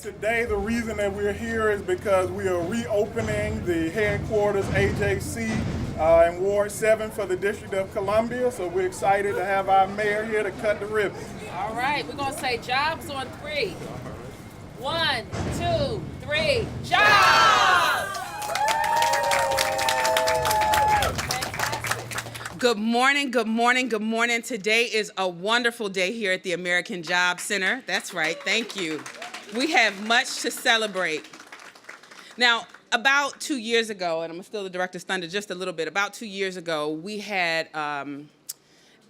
Today, the reason that we're here is because we are reopening the headquarters AJC in Ward 7 for the District of Columbia. So we're excited to have our mayor here to cut the ribbon. All right, we're going to say jobs on three. 1, 2, 3, jobs! Good morning, good morning, good morning. Today is a wonderful day here at the American Job Center. That's right, thank you. We have much to celebrate. Now, about 2 years ago, and I'm still the director's thunder just a little bit, about 2 years ago, we had an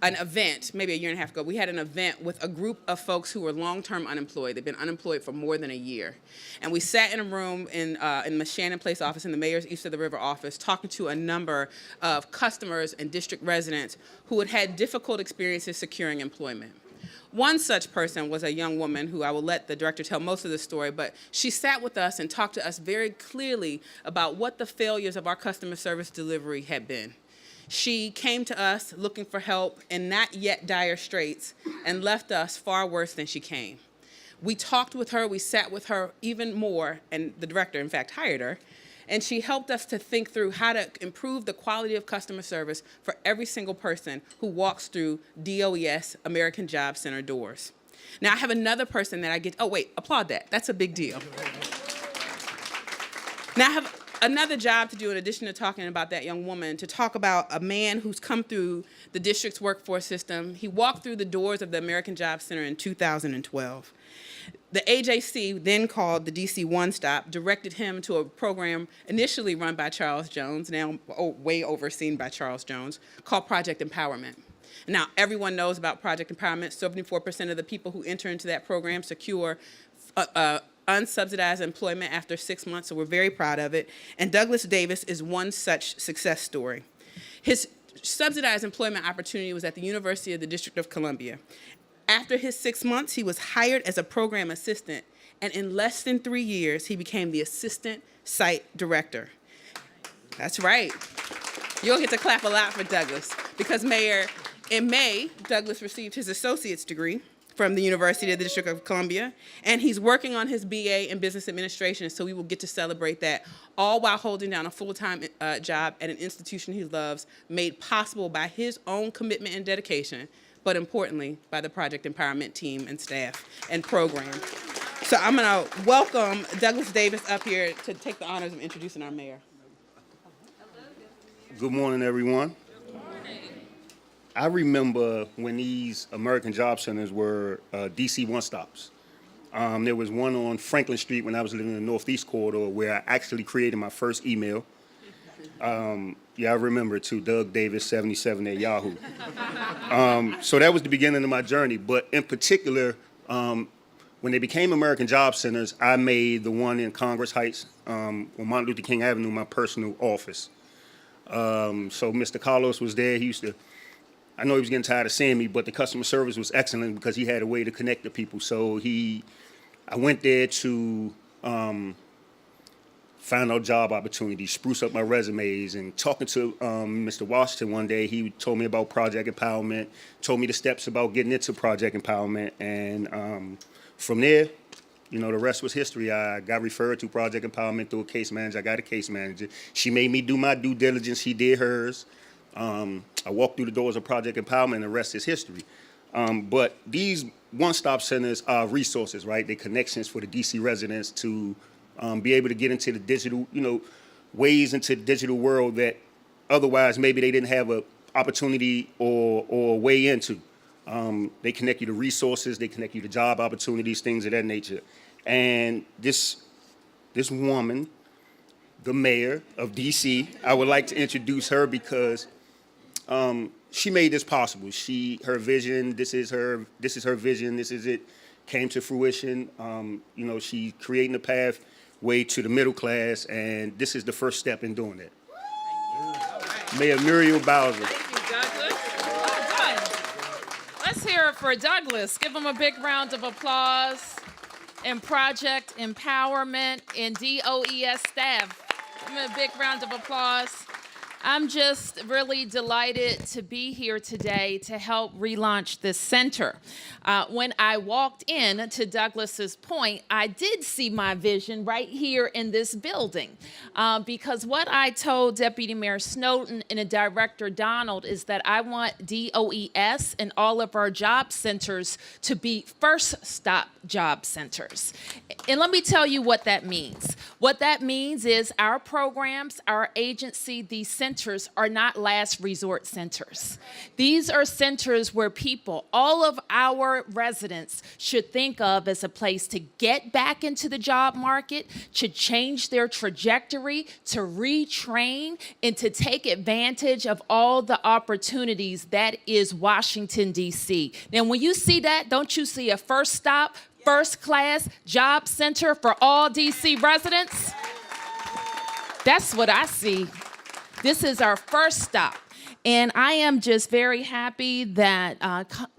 event, maybe a year and a half ago, we had an event with a group of folks who were long-term unemployed. They've been unemployed for more than a year. And we sat in a room in the Shannon Place office, in the mayor's East of the River office, talking to a number of customers and district residents who had had difficult experiences securing employment. One such person was a young woman who I will let the director tell most of the story, but she sat with us and talked to us very clearly about what the failures of our customer service delivery had been. She came to us looking for help in not yet dire straits and left us far worse than she came. We talked with her, we sat with her even more, and the director, in fact, hired her, and she helped us to think through how to improve the quality of customer service for every single person who walks through DOES, American Job Center doors. Now, I have another person that I get, oh wait, applaud that, that's a big deal. Now, I have another job to do in addition to talking about that young woman, to talk about a man who's come through the district's workforce system. He walked through the doors of the American Job Center in 2012. The AJC, then called the DC One Stop, directed him to a program initially run by Charles Jones, now way overseen by Charles Jones, called Project Empowerment. Now, everyone knows about Project Empowerment. 74% of the people who enter into that program secure unsubsidized employment after 6 months, so we're very proud of it. And Douglas Davis is one such success story. His subsidized employment opportunity was at the University of the District of Columbia. After his 6 months, he was hired as a program assistant, and in less than 3 years, he became the assistant site director. That's right. You'll get to clap a lot for Douglas, because Mayor, in May, Douglas received his associate's degree from the University of the District of Columbia, and he's working on his BA in Business Administration, so we will get to celebrate that, all while holding down a full-time job at an institution he loves, made possible by his own commitment and dedication, but importantly, by the Project Empowerment team and staff and program. So I'm gonna welcome Douglas Davis up here to take the honors of introducing our mayor. Good morning, everyone. I remember when these American Job Centers were DC One Stops. There was one on Franklin Street when I was living in the Northeast Corridor where I actually created my first email. Yeah, I remember it too, Doug Davis 77 at Yahoo. So that was the beginning of my journey. But in particular, when they became American Job Centers, I made the one in Congress Heights on Martin Luther King Avenue my personal office. So Mr. Carlos was there. He used to, I know he was getting tired of seeing me, but the customer service was excellent because he had a way to connect to people. So I went there to find out job opportunities, spruce up my resumes, and talking to Mr. Washington one day, he told me about Project Empowerment, told me the steps about getting into Project Empowerment, and from there, you know, the rest was history. I got referred to Project Empowerment through a case manager. I got a case manager. She made me do my due diligence. She did hers. I walked through the doors of Project Empowerment, and the rest is history. But these one-stop centers are resources, right? They're connections for the DC residents to be able to get into the digital, you know, ways into the digital world that otherwise maybe they didn't have an opportunity or way into. They connect you to resources, they connect you to job opportunities, things of that nature. And this woman, the mayor of DC, I would like to introduce her because she made this possible. Her vision, this is her vision, this is it, came to fruition. You know, she's creating a pathway to the middle class, and this is the first step in doing that. Mayor Muriel Bowser. Thank you, Douglas. Well done. Let's hear it for Douglas. Give him a big round of applause. And Project Empowerment and DOES staff. Give him a big round of applause. I'm just really delighted to be here today to help relaunch this center. When I walked in, to Douglas's point, I did see my vision right here in this building. Because what I told Deputy Mayor Snowden and Director Donald is that I want DOES and all of our job centers to be first stop job centers. And let me tell you what that means. What that means is our programs, our agency, these centers are not last resort centers. These are centers where people, all of our residents, should think of as a place to get back into the job market, to change their trajectory, to retrain, and to take advantage of all the opportunities that is Washington, D.C. Now, when you see that, don't you see a first stop, first class job center for all D.C. residents? That's what I see. This is our first stop. And I am just very happy that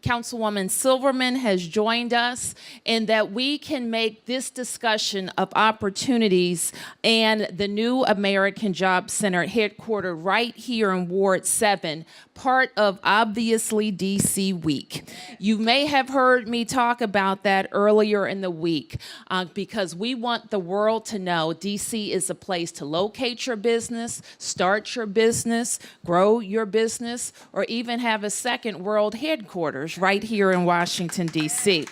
Councilwoman Silverman has joined us and that we can make this discussion of opportunities and the new American Job Center headquartered right here in Ward 7 part of Obviously DC Week. You may have heard me talk about that earlier in the week because we want the world to know DC is a place to locate your business, start your business, grow your business, or even have a second world headquarters right here in Washington, D.C.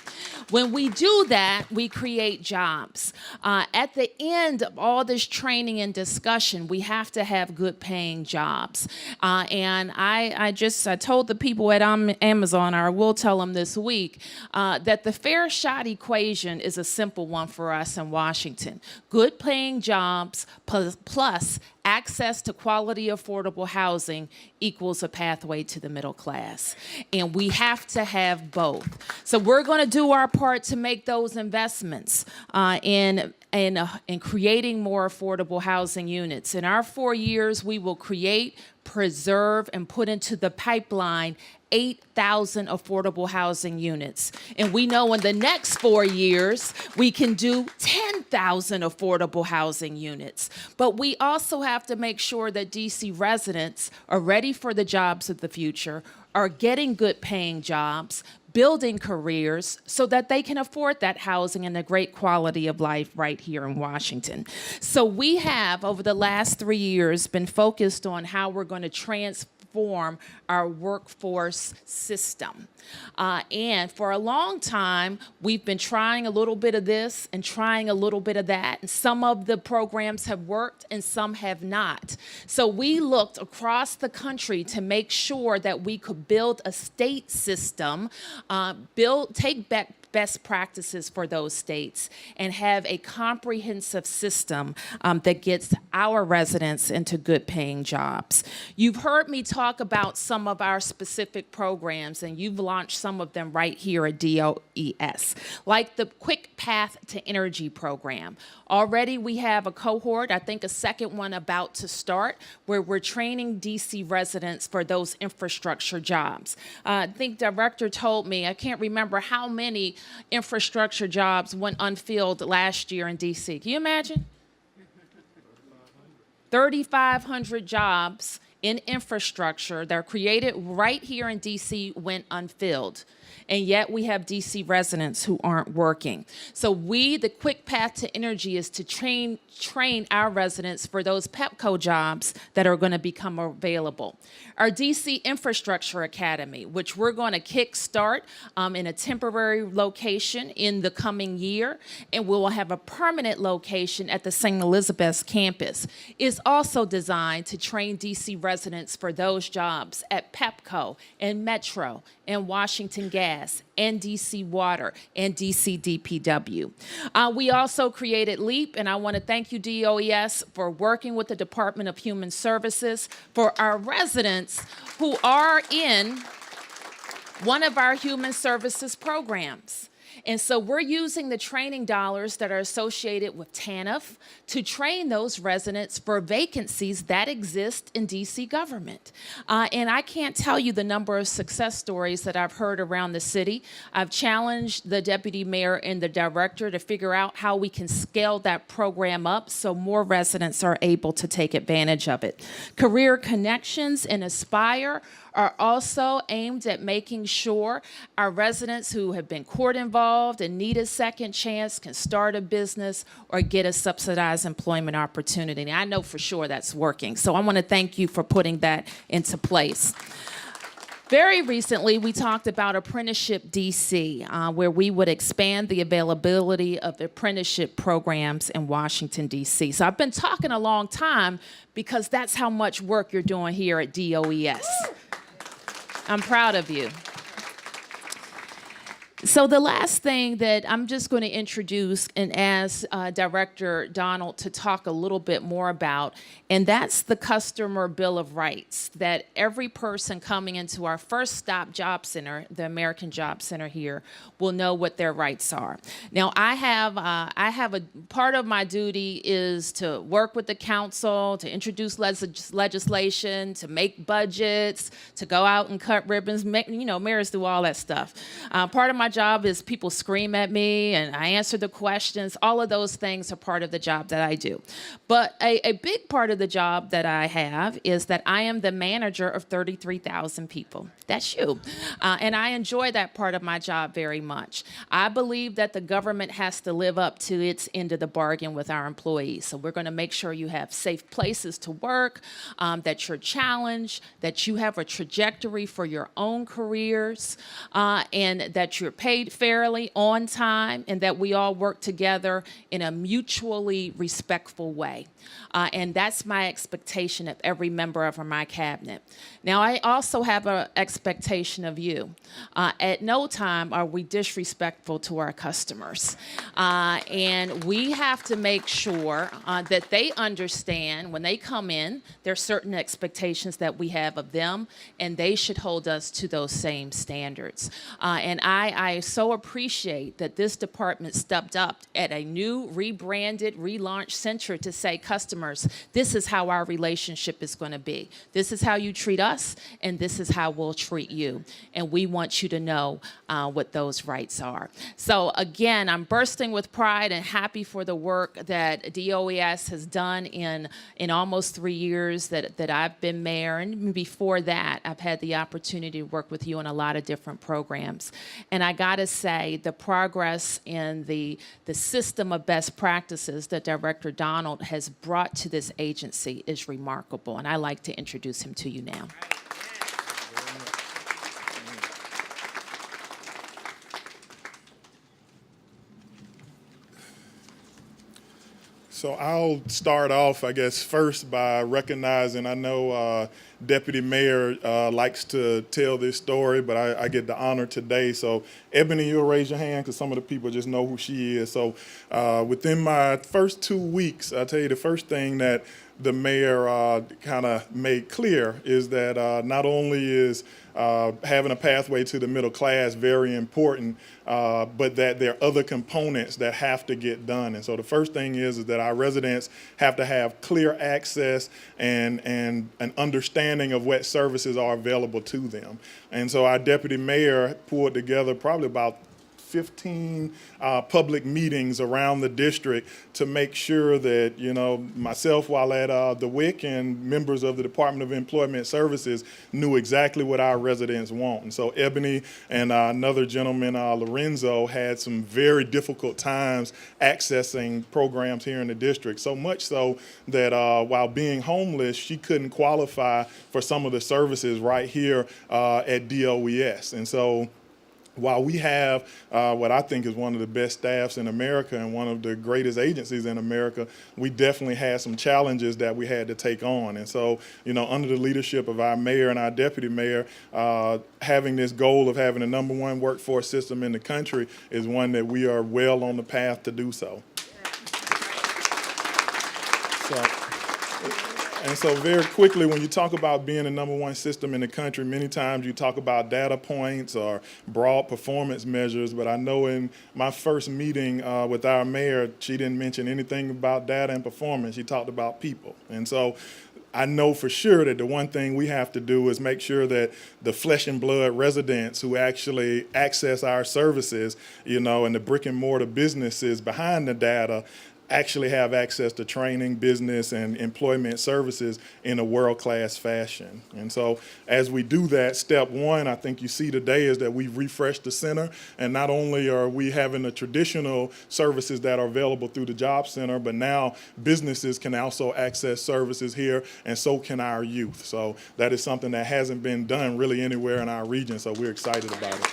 When we do that, we create jobs. At the end of all this training and discussion, we have to have good paying jobs. And I told the people at Amazon, or I will tell them this week, that the fair shot equation is a simple one for us in Washington. Good paying jobs plus access to quality, affordable housing equals a pathway to the middle class. And we have to have both. So we're going to do our part to make those investments in creating more affordable housing units. In our 4 years, we will create, preserve, and put into the pipeline 8,000 affordable housing units. And we know in the next 4 years, we can do 10,000 affordable housing units. But we also have to make sure that DC residents are ready for the jobs of the future, are getting good paying jobs, building careers so that they can afford that housing and the great quality of life right here in Washington. So we have, over the last 3 years, been focused on how we're going to transform our workforce system. And for a long time, we've been trying a little bit of this and trying a little bit of that. And some of the programs have worked and some have not. So we looked across the country to make sure that we could build a state system, take back best practices for those states, and have a comprehensive system that gets our residents into good paying jobs. You've heard me talk about some of our specific programs, and you've launched some of them right here at DOES, like the Quick Path to Energy program. Already we have a cohort, I think a second one about to start, where we're training DC residents for those infrastructure jobs. I think Director told me, I can't remember how many infrastructure jobs went unfilled last year in DC. Can you imagine? 3,500 jobs in infrastructure that are created right here in DC went unfilled. And yet we have DC residents who aren't working. So the Quick Path to Energy is to train our residents for those PEPCO jobs that are going to become available. Our DC Infrastructure Academy, which we're going to kickstart in a temporary location in the coming year, and we'll have a permanent location at the St. Elizabeth's campus, is also designed to train DC residents for those jobs at PEPCO and Metro and Washington Gas and DC Water and DC DPW. We also created LEAP, and I want to thank you, DOES, for working with the Department of Human Services for our residents who are in one of our human services programs. And so we're using the training dollars that are associated with TANF to train those residents for vacancies that exist in DC government. And I can't tell you the number of success stories that I've heard around the city. I've challenged the deputy mayor and the director to figure out how we can scale that program up so more residents are able to take advantage of it. Career Connections and Aspire are also aimed at making sure our residents who have been court involved and need a second chance can start a business or get a subsidized employment opportunity. And I know for sure that's working. So I want to thank you for putting that into place. Very recently, we talked about Apprenticeship DC, where we would expand the availability of apprenticeship programs in Washington, DC. So I've been talking a long time because that's how much work you're doing here at DOES. I'm proud of you. So the last thing that I'm just going to introduce and ask Director Donald to talk a little bit more about, and that's the Customer Bill of Rights, that every person coming into our first stop job center, the American Job Center here, will know what their rights are. Now, I have a part of my duty is to work with the council, to introduce legislation, to make budgets, to go out and cut ribbons. Mayors do all that stuff. Part of my job is people scream at me and I answer the questions. All of those things are part of the job that I do. But a big part of the job that I have is that I am the manager of 33,000 people. That's you. And I enjoy that part of my job very much. I believe that the government has to live up to its end of the bargain with our employees. So we're going to make sure you have safe places to work, that you're challenged, that you have a trajectory for your own careers, and that you're paid fairly, on time, and that we all work together in a mutually respectful way. And that's my expectation of every member of my cabinet. Now, I also have an expectation of you. At no time are we disrespectful to our customers. And we have to make sure that they understand when they come in, there are certain expectations that we have of them, and they should hold us to those same standards. And I so appreciate that this department stepped up at a new, rebranded, relaunched center to say, customers, this is how our relationship is going to be. This is how you treat us, and this is how we'll treat you. And we want you to know what those rights are. So again, I'm bursting with pride and happy for the work that DOES has done in almost 3 years that I've been mayor. And before that, I've had the opportunity to work with you on a lot of different programs. And I got to say, the progress in the system of best practices that Director Donald has brought to this agency is remarkable. And I'd like to introduce him to you now. So I'll start off, I guess, first by recognizing, I know Deputy Mayor likes to tell this story, but I get the honor today. So Ebony, you'll raise your hand because some of the people just know who she is. So within my first 2 weeks, I'll tell you the first thing that the mayor kind of made clear is that not only is having a pathway to the middle class very important, but that there are other components that have to get done. And so the first thing is that our residents have to have clear access and an understanding of what services are available to them. And so our deputy mayor pulled together probably about 15 public meetings around the district to make sure that, you know, myself while at the WIC and members of the Department of Employment Services knew exactly what our residents want. And so Ebony and another gentleman, Lorenzo, had some very difficult times accessing programs here in the district, so much so that while being homeless, she couldn't qualify for some of the services right here at DOES. And so while we have what I think is one of the best staffs in America and one of the greatest agencies in America, we definitely had some challenges that we had to take on. And so, you know, under the leadership of our mayor and our deputy mayor, having this goal of having the #1 workforce system in the country is one that we are well on the path to do so. And so very quickly, when you talk about being the #1 system in the country, many times you talk about data points or broad performance measures, but I know in my first meeting with our mayor, she didn't mention anything about data and performance. She talked about people. And so I know for sure that the one thing we have to do is make sure that the flesh and blood residents who actually access our services, and the brick and mortar businesses behind the data actually have access to training, business, and employment services in a world-class fashion. And so as we do that, step one, I think you see today, is that we've refreshed the center, and not only are we having the traditional services that are available through the Job Center, but now businesses can also access services here, and so can our youth. So that is something that hasn't been done really anywhere in our region, so we're excited about it.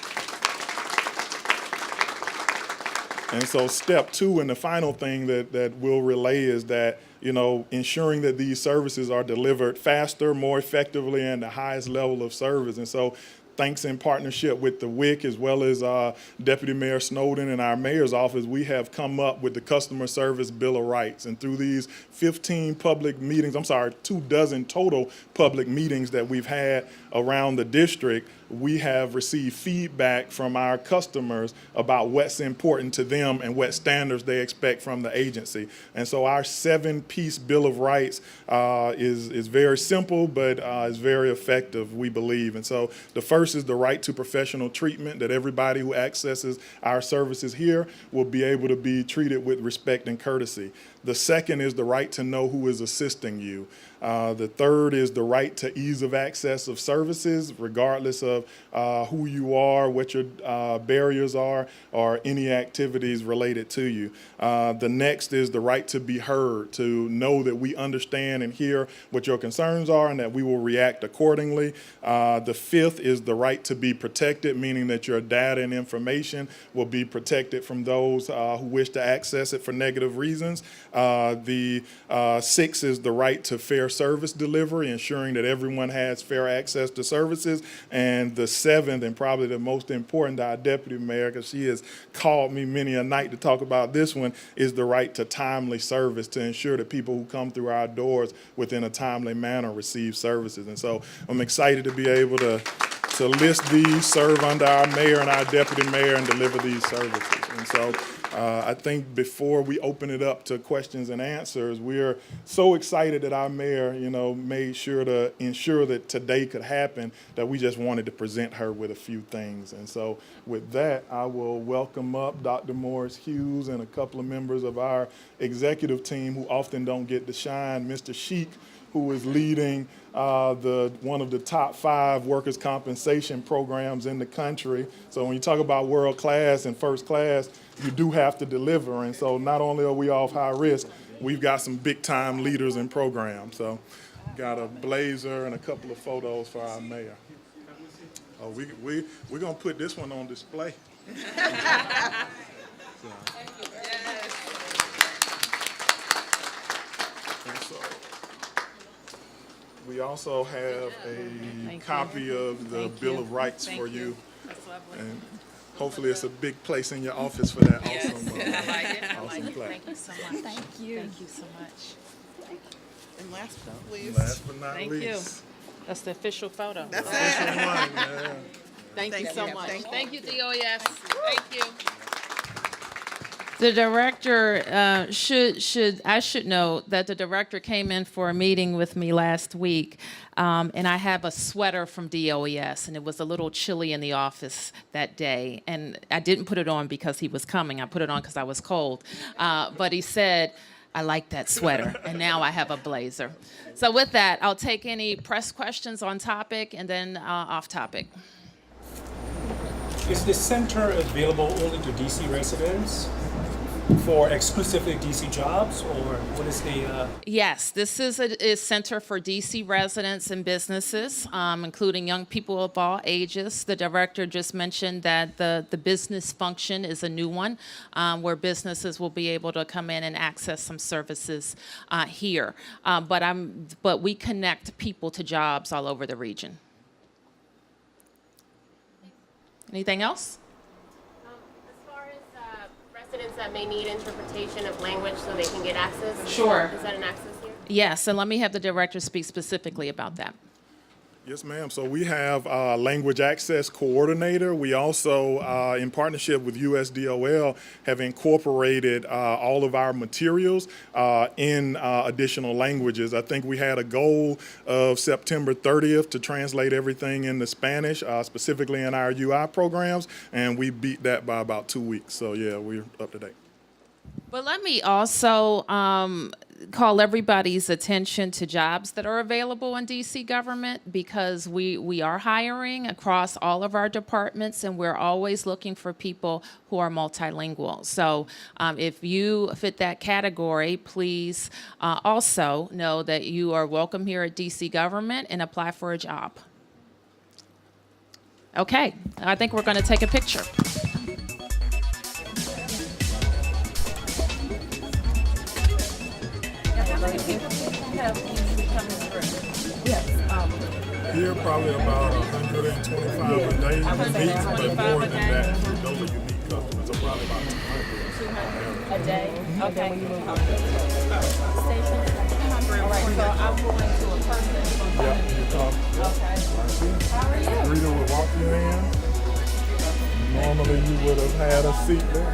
And so step two, and the final thing that we'll relay, is that, ensuring that these services are delivered faster, more effectively, and the highest level of service. And so thanks in partnership with the WIC as well as Deputy Mayor Snowden and our mayor's office, we have come up with the Customer Service Bill of Rights. And through these 24 total public meetings that we've had around the district, we have received feedback from our customers about what's important to them and what standards they expect from the agency. And so our 7-piece Bill of Rights is very simple, but is very effective, we believe. And so the first is the right to professional treatment, that everybody who accesses our services here will be able to be treated with respect and courtesy. The second is the right to know who is assisting you. The third is the right to ease of access of services, regardless of who you are, what your barriers are, or any activities related to you. The next is the right to be heard, to know that we understand and hear what your concerns are and that we will react accordingly. The fifth is the right to be protected, meaning that your data and information will be protected from those who wish to access it for negative reasons. The sixth is the right to fair service delivery, ensuring that everyone has fair access to services. And the seventh, and probably the most important to our deputy mayor, because she has called me many a night to talk about this one, is the right to timely service, to ensure that people who come through our doors within a timely manner receive services. And so I'm excited to be able to list these, serve under our mayor and our deputy mayor, and deliver these services. And so I think before we open it up to questions and answers, we're so excited that our mayor, made sure to ensure that today could happen, that we just wanted to present her with a few things. And so with that, I will welcome up Dr. Morris Hughes and a couple of members of our executive team who often don't get to shine. Mr. Sheik, who is leading one of the top 5 workers' compensation programs in the country. So when you talk about world class and first class, you do have to deliver. And so not only are we off high risk, we've got some big time leaders in programs. So got a blazer and a couple of photos for our mayor. Oh, we're gonna put this one on display. We also have a copy of the Bill of Rights for you. That's lovely. And hopefully it's a big place in your office for that awesome plaque. Thank you so much. Thank you. Thank you so much. And last but not least, Last but not Thank least. you. That's the official photo. that's This it. one, yeah. Thank you so much. Thank you. Thank you, DOS. Thank you. The director I should note that the director came in for a meeting with me last week, and I have a sweater from DOES, and it was a little chilly in the office that day, and I didn't put it on because he was coming. I put it on because I was cold, but he said, I like that sweater, and now I have a blazer. So with that, I'll take any press questions on topic and then off topic. Is the center available only to DC residents for exclusively DC jobs, or what is the? Yes, this is a center for DC residents and businesses, including young people of all ages. The director just mentioned that the business function is a new one, where businesses will be able to come in and access some services here. But we connect people to jobs all over the region. Anything else? As far as residents that may need interpretation of language so they can get access? Sure. Is that an access here? Yes, and let me have the director speak specifically about that. Yes, ma'am. So we have a language access coordinator. We also, in partnership with USDOL, have incorporated all of our materials in additional languages. I think we had a goal of September 30th to translate everything into Spanish, specifically in our UI programs, and we beat that by about 2 weeks. So yeah, we're up to date. But let me also call everybody's attention to jobs that are available in DC government, because we are hiring across all of our departments, and we're always looking for people who are multilingual. So if you fit that category, please also know that you are welcome here at DC government and apply for a job. Okay, I think we're going to take a picture. Here, probably about 125 a day, unique, but more than that. Those are unique customers, so probably about 200. A day? Okay. Station? All right, so I'm going to a person. Yeah, you talk. Okay. How are you? Greeter would walk you in. Normally you would have had a seat there.